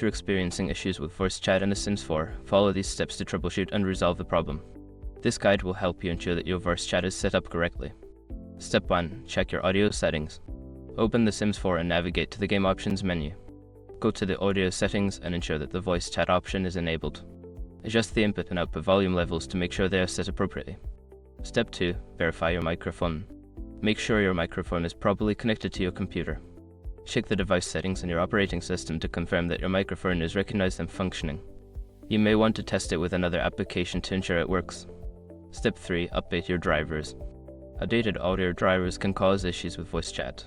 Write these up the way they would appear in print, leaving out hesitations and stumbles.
you're experiencing issues with voice chat in The Sims 4, follow these steps to troubleshoot and resolve the problem. This guide will help you ensure that your voice chat is set up correctly. Step 1. Check your audio settings. Open The Sims 4 and navigate to the Game Options menu. Go to the audio settings and ensure that the voice chat option is enabled. Adjust the input and output volume levels to make sure they are set appropriately. Step 2. Verify your microphone. Make sure your microphone is properly connected to your computer. Check the device settings in your operating system to confirm that your microphone is recognized and functioning. You may want to test it with another application to ensure it works. Step 3. Update your drivers. Outdated audio drivers can cause issues with voice chat.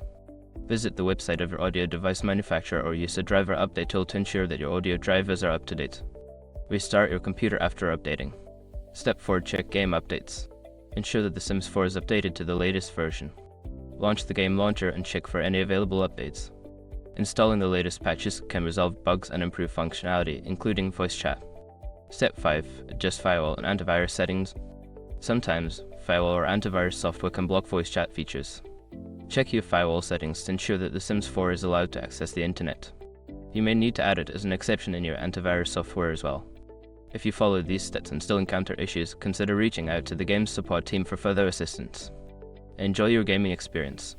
Visit the website of your audio device manufacturer or use the driver update tool to ensure that your audio drivers are up to date. Restart your computer after updating. Step 4. Check game updates. Ensure that The Sims 4 is updated to the latest version. Launch the game launcher and check for any available updates. Installing the latest patches can resolve bugs and improve functionality, including voice chat. Step 5. Adjust firewall and antivirus settings. Sometimes, firewall or antivirus software can block voice chat features. Check your firewall settings to ensure that The Sims 4 is allowed to access the internet. You may need to add it as an exception in your antivirus software as well. If you follow these steps and still encounter issues, consider reaching out to the game's support team for further assistance. Enjoy your gaming experience.